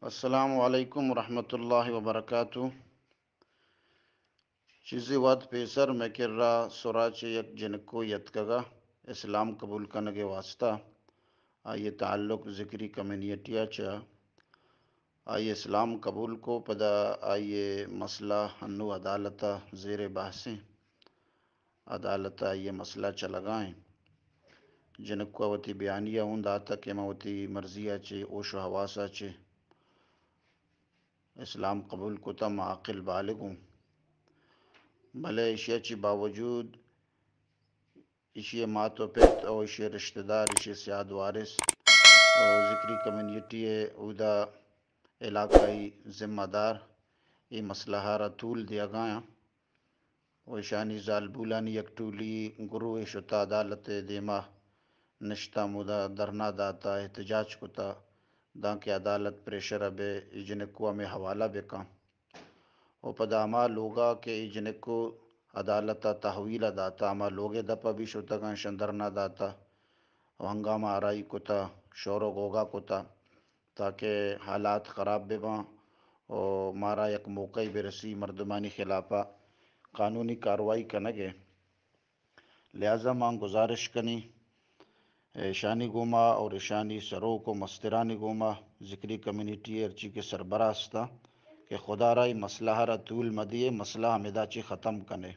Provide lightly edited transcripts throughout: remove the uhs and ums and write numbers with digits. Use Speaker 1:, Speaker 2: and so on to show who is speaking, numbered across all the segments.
Speaker 1: السلام علیکم ورحمۃ اللہ وبرکاتہ چیزی وات پیسر میں کرا سوراچ یک جنکو یتکگا اسلام قبول کنگے واسطہ آئیے تعلق ذکری کمیونٹیا چا آئیے اسلام قبول کو پدا آئیے مسئلہ ہنو عدالتہ زیر بحثیں عدالتہ یہ مسئلہ چلگائیں جنکو وتی بیانیہ ہوں داتا کہ موتی مرضیہ چے اوش و حواسہ چے اسلام قبول کو تا معاقل بالغوں بھلے اشیا چی باوجود اشیا ماتو پیت او اشیا رشتہ دار اشیا سیاد وارث او ذکری کمیونٹی اودا علاقائی ذمہ دار یہ مسئلہ ہارا طول دیا گایا و اشانی زال بولانی یک ٹولی گروہ شتا عدالت دیما نشتا مودا درنا داتا احتجاج کتا دا کہ عدالت پریشر ابے جنکو ہمیں حوالہ بکا و پدا اما لوگا کہ جنکو عدالتا تحویل داتا اما لوگے دپا بھی شتگان شندرنا داتا و ہنگامہ آرائی کتا شور و غوغا کتا تاکہ حالات خراب بباں و مارا یک موقع برسی مردمانی خلافہ قانونی کاروائی کنگے لہذا ماں گزارش کنی ایشانی گوما اور ایشانی سرو کو مسترانی گوما ذکری کمیونٹی ارچی کے سربراہ کہ خدا رائی مسئلہ را طول مدیے مسئلہ ہمیدہ چی ختم کنے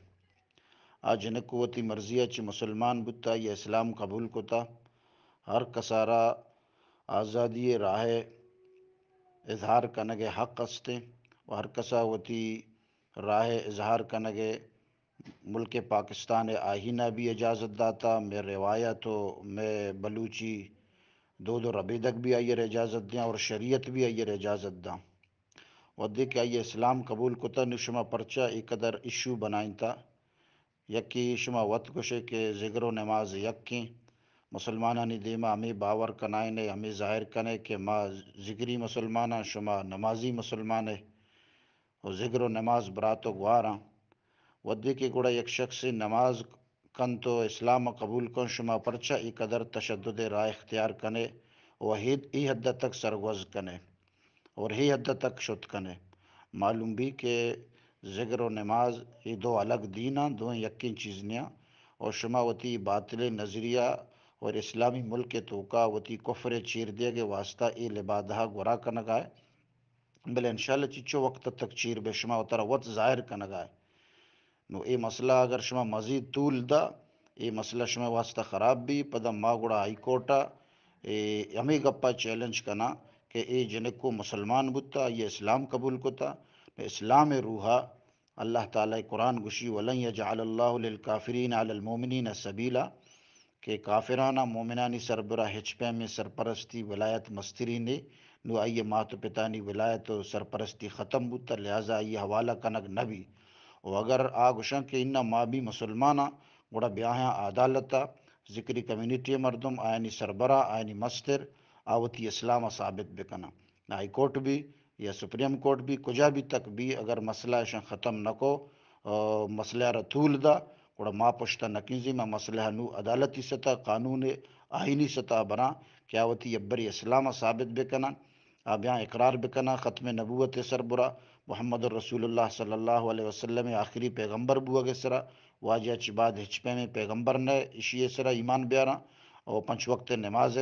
Speaker 1: آج نکوتی مرضیہ چی مسلمان بتا یہ اسلام قبول کتا ہر کسارا آزادی راہ اظہار کنگے حق استے و ہر کسا وتی راہ اظہار کنگے ملک پاکستان آئینہ بھی اجازت داتا میں روایت و میں بلوچی دو ربیدک بھی آئیر اجازت دیں اور شریعت بھی آئیر اجازت داں ودی کہ آئیے اسلام قبول کتا نشما پرچہ ایک قدر ایشو بنائیں تا یکی شما وط کشے کہ ذکر و نماز یکیں مسلمانانی دیما ہمیں باور کنائنے ہمیں ظاہر کنے کہ ما ذکری مسلمانہ شما نمازی مسلمانے و ذکر و نماز براتو گواراں ودی کہ گوڑا یک شخص نماز کن تو اسلام قبول کن شما پرچہ ای قدر تشدد رائے اختیار کنے و ای حد تک سرگوز کنے اور ہی حد تک شد کنے معلوم بھی کہ ذکر و نماز یہ دو الگ دیناں دو یقین چیز نیاں اور شما وتی باطل نظریہ اور اسلامی ملک کے توکا وتی کفر چیر دے گے واسطہ ای لبادہ گورا کنگائے بلے انشاءاللہ چچو وقت تک چیر بے شما اترا وط ظاہر کنگائے نو اے مسئلہ اگر شما مزید طول دا اے مسئلہ شما واسطہ خراب بھی پدا ما گوڑا ہائی کورٹا ہمیں گپا چیلنج کنا کہ اے جنکو مسلمان بتا یہ اسلام قبول کتا اسلام روحا اللہ تعالیٰ قرآن گشی ولن یجعل اللہ للکافرین علی المومنین سبیلا کہ کافرانہ مومنانی سربراہ ہچپے میں سرپرستی ولایت مستری نے نو آئیے مات پتانی ولایت و سرپرستی ختم بتا لہذا آئیے حوالہ کنگ نبی و اگر آگوشن کہ انہ ما بھی مسلمانا گوڑا بیاہاں عدالتا ذکری کمیونٹی مردم آئینی سربراہ آئینی مستر آوتی اسلام ثابت بکنا ہائی کورٹ بھی یا سپریم کورٹ بھی کجا بھی تک بھی اگر مسئلہ شن ختم نکو مسئلہ را طول دا گوڑا ما پشتا نکنزی ما مسئلہ نو عدالتی سطح قانون آئینی سطح بنا کیا وتی یبری اسلام ثابت بکنا آبیاں اقرار بکنا ختم نبوت سربراہ محمد الرسول اللہ صلی اللہ علیہ وسلم آخری پیغمبر بوا کے سرا واجہ چی بعد ہچپے میں پیغمبر نے اشی سرا ایمان بیارا اور پنچ وقت نماز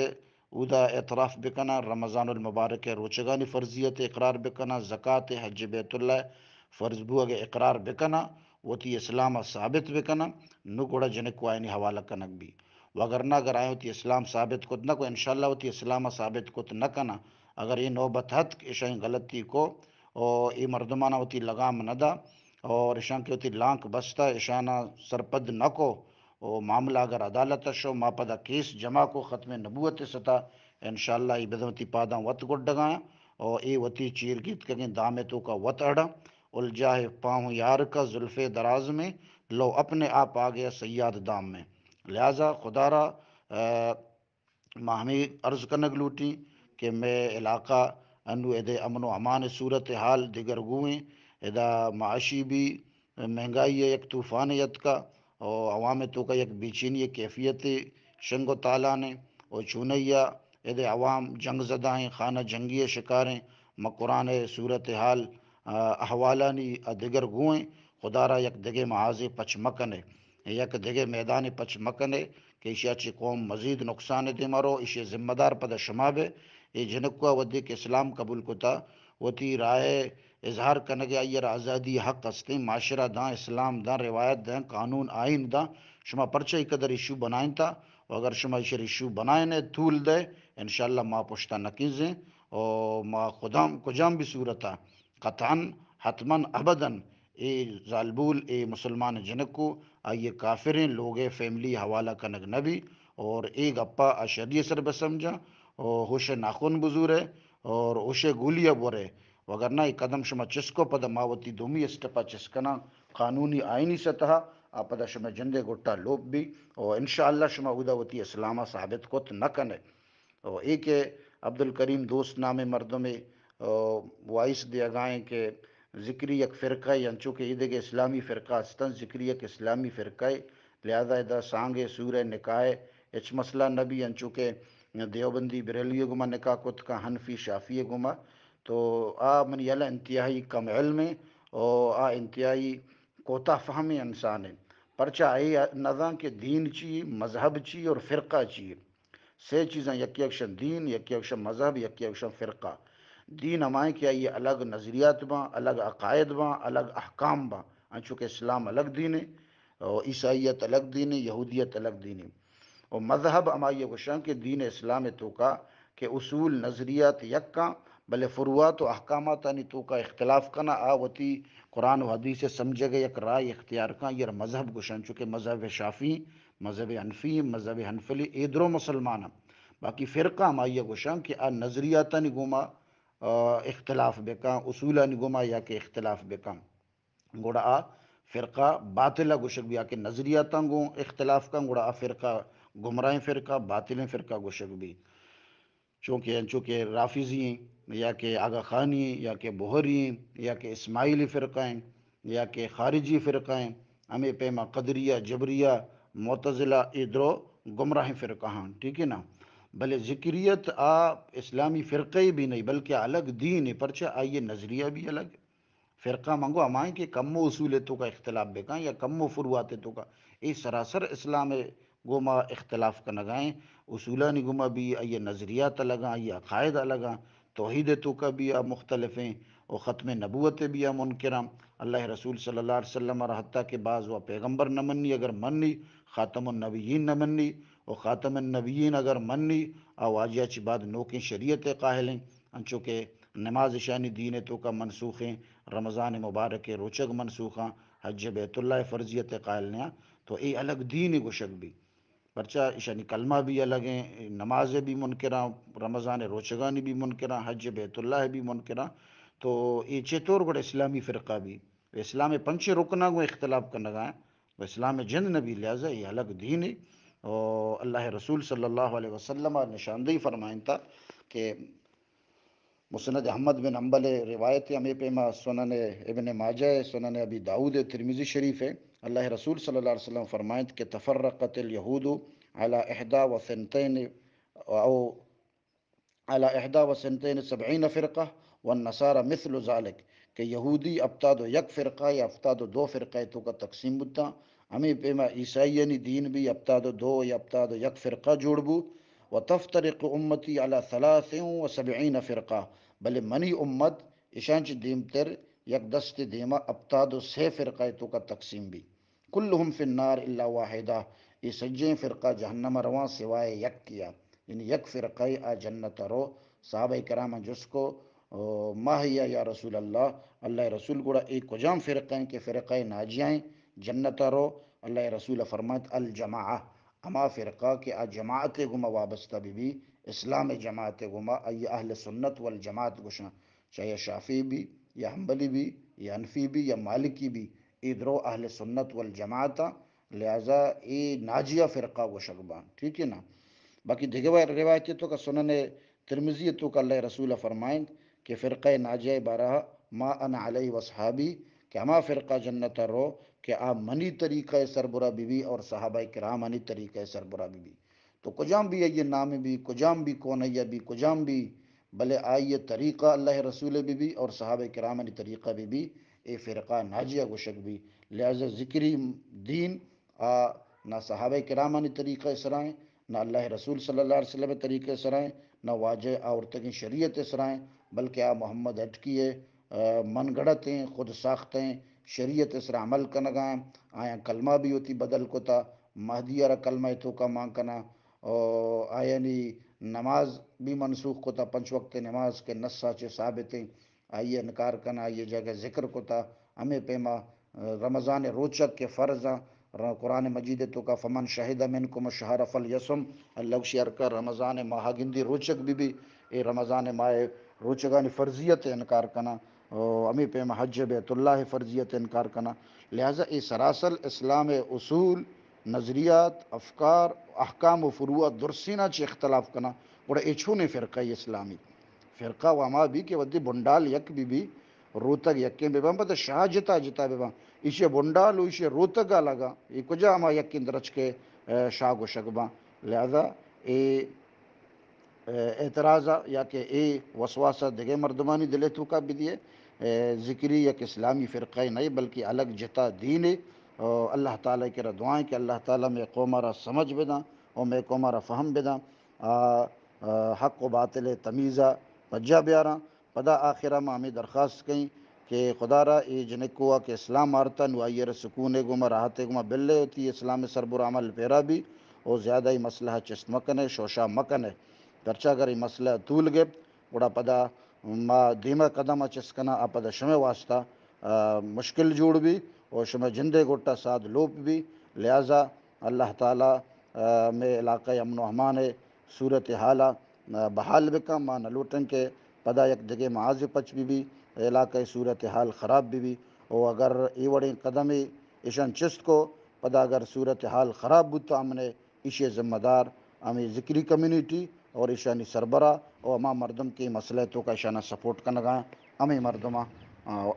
Speaker 1: اودا اعتراف بکنا رمضان المبارک روچگانی فرضیت اقرار بکنا زکوٰۃ حج بیت اللہ فرض بوا کے اقرار بکنا وتی اسلام ثابت بکنا نو گوڑا جنک آئینی حوالہ کنک بھی وگرنہ اگر آئے ہوتی اسلام ثابت کت نہ کو انشاءاللہ ہوتی اسلام ثابت کت نہ کنا اگر یہ نوبت حد اشان غلطی کو اور یہ مردمانہ ہوتی لگام نہ دا اور اشان کی ہوتی لانک بستا اشانہ سرپد نہ کو اور معاملہ اگر عدالت شو ما پدا کیس جمع کو ختم نبوت سطح انشاءاللہ ای بدوتی پاداں وط گڈ ڈگایا اور ای وتی چیر گیت کہیں دامے تو کا وط اڑا الجاہ پاؤں یار کا زلف دراز میں لو اپنے آپ آ گیا سیاد دام میں لہٰذا خدا را ہمیں عرض کنگ لوٹی کہ میں علاقہ انو ادے امن و امان صورت حال دیگر گوئیں ادا معاشی بھی مہنگائی ہے یک طوفانیت کا اور عوام تو کا یک بیچینی کیفیت شنگ و تالا نے اور چونیا اد عوام جنگ زدہ ہیں، خانہ جنگی شکار ہیں، قرآن صورتحال احوالانی دیگر گوئیں خدا را یک دگے معاذ پچ مکنے یک دگے میدان پچ مکنے کہ ایشیا چی قوم مزید نقصان دے مرو ایشی ذمہ دار پد شمابے ای جنکوا ودی کے اسلام قبول کتا وتی رائے اظہار کنگے آئیر آزادی حق ہستے معاشرہ داں اسلام داں روایت داں قانون آئین داں شما پرچہ قدر ایشو بنائیں تا اگر شما ایشر ایشو بنائیں طول دے انشاءاللہ ما پشتا نکیزیں اور ما خدام کجام بھی صورتا قطعاً حتماً ابداً اے ظالبول اے مسلمان جنکو آئیے کافریں لوگے فیملی حوالہ کنگ نبی اور اے گپا اشریع سر بسمجھا اور ہوش ناخن بزور ہے اور ہوش گولیا بورے وگرنہ ای قدم شما چسکو پدا ماوتی دومی اسٹپا چسکنا قانونی آئینی سطح پدا شما جندے گٹا لوب بھی اور انشاءاللہ شما اداوتی اسلامہ ثابت کت نہ کنے اور ایک عبد الکریم دوست نام مردوں میں وائس دیا گائیں کہ ذکری یک فرقہ ینچو کہ ادھے کے اسلامی فرقہ استن ذکری یک اسلامی فرقہ لہذا ادا سانگ سور نکاح اچ مسئلہ نبی ینچو کہ دیوبندی بریلوی گما نکاح کت کا حنفی شافی گما تو من یلا انتہائی کم علم ہے اور انتہائی کوتا فہمی انسان ہے پرچہ آئی نظام کہ دین چی مذہب چی اور فرقہ چی سے چیزیں یکی اکشن دین یکی اکشن مذہب یکی اکشن فرقہ دین ہمائیں کہ یہ الگ نظریات باں الگ عقائد باں الگ احکام باں چونکہ اسلام الگ دین ہے اور عیسائیت الگ دین ہے یہودیت الگ دین ہے اور مذہب ہمائی گوشاں کہ دین اسلام تو کا کہ اصول نظریات یک کا بلے فروعات و احکامات تو کا اختلاف کنا آوتی قرآن و حدیث سے سمجھے گئے یک رائے اختیار کا یہ مذہب گوشان چونکہ مذہب شافی مذہب حنفی مذہب حنفلی ایدرو مسلمان باقی فرقہ ہمائی گوشاں کہ نظریاتا گوما اختلاف بکا اصولہ گوما یا کہ اختلاف بکا گوڑا فرقہ باطلہ گوشک بھی کہ نظریاتا گو اختلاف کا گوڑا فرقہ گمراہ فرقہ باطل فرقہ گوشک بھی چونکہ رافضی ہیں یا کہ آغا خانی ہیں یا کہ بہری ہیں یا کہ اسماعیلی فرقہ ہیں یا کہ خارجی فرقہ ہیں ہمیں پیما قدریہ جبریہ معتزلہ ادرو گمراہ فرقہ ہیں ٹھیک ہے نا بھلے ذکریت اسلامی فرقے بھی نہیں بلکہ الگ دین ہے پرچہ آئیے نظریہ بھی الگ فرقہ منگو ہمائیں کہ کم و اصولتوں کا اختلاف بکا یا کم و فروعاتوں کا یہ سراسر اسلام گوما اختلاف کا نگائیں اصولہ نی گما بھی یہ نظریات الگاں یہ عقائد الگاں توحید تو کا بھی مختلف ہیں اور ختم نبوت بھی منکرام اللہ رسول صلی اللہ علیہ وسلم اور حتیٰ کہ بعض و پیغمبر نہ منی اگر منی خاتم النبیین نہ منی اور خاتم النبیین اگر منی واجیہ چی بعد نوکیں شریعت قائل ہیں انچو کہ نماز شانی دین تو کا منسوخ ہیں رمضان مبارک روچگ منسوخاں حج بیت اللہ فرضیت قائل نیا تو ای الگ دین گوشک بھی پرچہ شانی کلمہ بھی الگ ہیں نماز بھی منکراں رمضان روچگانی بھی منکراں حج بیت اللہ بھی منکراں تو یہ چطور گوڑا اسلامی فرقہ بھی اسلام پنچ رکنہ گو اختلاف کرنا گا ہے اسلام جند نبی لہذا یہ الگ دین ہے اور اللہ رسول صلی اللہ علیہ وسلم نشاندہی فرمائیں تھا کہ مسند احمد بن حنبل روایت ہمیں پیما سنن ابن ماجہ سنن ابی داؤد ترمذی شریف ہے اللہ رسول صلی اللہ علیہ وسلم فرمائیں کہ تفرقت الیہود علی احدا و ثنتین او علی احدا و ثنتین سبعین فرقہ والنصارى مثل ذلك کہ یہودی افتاد و یک فرقہ یا افتاد و دو فرقہ تو کا تقسیم بتا ہمیں پیما عیسائیانی دین بھی افتاد و دو یا افتاد و یک فرقہ جوڑ بو وتفترق امتی علی 73 فرقہ بلے منی امت اشانچ دیمتر یک دست دیما افتاد و سے فرقہ تو کا تقسیم بھی کلہم فی النار الا واحدہ یہ سجیں فرقہ جہنم رواں سوائے یک کیا یعنی یک فرقہ جنت رو صحابہ کرام جس کو ماہیا یا رسول اللہ رسول گوڑا ایک کجام فرقہ ہیں کہ فرقہ ناجیائیں جنت رو اللہ رسول فرمات الجماعہ اما فرقہ کہ جماعت گما وابستہ بھی اسلام جماعت گما ای اہل سنت والجماعت گشنا چاہے شافی بھی یا حنبلی بھی یا حنفی بھی یا مالکی بھی ادرو اہل سنت والجماعت لہذا ای ناجیہ فرقہ گشکبان ٹھیک ہے نا باقی دیگر روایتوں کا سنن ترمذی تو کا اللہ رسول فرمائیں کہ فرقہ ناجیہ بارہ ما انا علیہ وصحابی کہ ہما فرقہ جنت رو کہ آپ منی طریقہ سربراہ بی اور صحابہ کرام منی طریقہ سربراہ بی تو کجام بھی یہ نام بھی کجام بھی کون بھی کجام بھی بلے آئیے طریقہ اللہ رسول بھی اور صحابہ کرام نے طریقہ بھی اے فرقہ ناجیہ گوشک بھی لہذا ذکری دین نہ صحابہ کرام نے طریقہ سرائیں نہ اللہ رسول صلی اللہ علیہ وسلم طریقے سرائیں نہ واجہ عورتیں شریعت سرائیں بلکہ محمد اٹکیے من گڑت ہیں خود ساختیں شریعت سرا عمل کنگائیں آیا کلمہ بھی ہوتی بدل کو تا مہدی را کلمہ تو کا ماں کنا آیانی نماز بھی منسوخ کو تا پنچ وقت نماز کے نصا چے ثابتیں آئیے انکار کنا آئیے جگہ ذکر کو تا ہمیں پیما رمضان روچک کے فرضاں قرآن مجید تو کا فمن شہید منکم الشہر فلیصم اللہ شیار کا رمضان ماہ گندی روچک بھی اے رمضان ماہ روچگانی فرضیت انکار کنا امی پیما حج بیت اللہ فرضیت انکار کنا لہذا اے سراسل اسلام اصول نظریات افکار احکام و فروعات درسینہ چی اختلاف کنا گوڑا اے چھونے فرقہ اسلامی فرقہ وما بھی کہ ودی بنڈال یک بھی روتگ یکیں بے بام پتہ شاہ جتا جتا بے بام اسے بنڈال اسے روتگا لگا یہ کجا ہما یکیں درچ کے شاہ گو شگباں لہذا اے اعتراضہ یا کہ اے وسواسہ دگے مردمانی دلے تو کا بھی دیے ذکری یک اسلامی فرقہ نہیں بلکہ الگ جتا دین ہے اللہ تعالیٰ کی دعائیں کہ اللہ تعالیٰ میں قومارا سمجھ بداں اور میں قومارا فہم بداں حق و باطل تمیزہ پجا بیاراں پدا آخرہ میں ہمیں درخواست کہیں کہ خدا را ای جنکوا کہ اسلام آرتا نو آئیر سکون گما راحت گما بلے ہوتی اسلام سربر عمل پیرا بھی اور زیادہ ہی مسئلہ چست مکن ہے شوشا مکن ہے گرچہ اگر یہ مسئلہ طول گے بڑا پدا ما دھیمہ قدم چسکنا پدا شمع واسطہ مشکل جوڑ بھی اور شمع جندے گوٹا ساتھ لوپ بھی لہذا اللہ تعالیٰ میں علاقہ امن و امان صورت حالہ بحال بکا ماں نلوٹن کے پدا یک جگہ معاذ پچ بھی علاقہ صورت حال خراب بھی اور اگر ایوڑیں قدم ایشان چست کو پدا اگر صورت حال خراب بود تو ہم نے ایشے ذمہ دار ہمیں ذکری کمیونٹی اور ایشانی سربراہ اور ہما مردم کی مسئلہ تو کا ایشانہ سپورٹ کرنا گا ہمیں مردمہ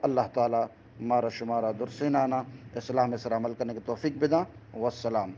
Speaker 1: اللہ تعالیٰ مارا شمارا درسینانا اسلام سر عمل کرنے کی توفیق بداں والسلام.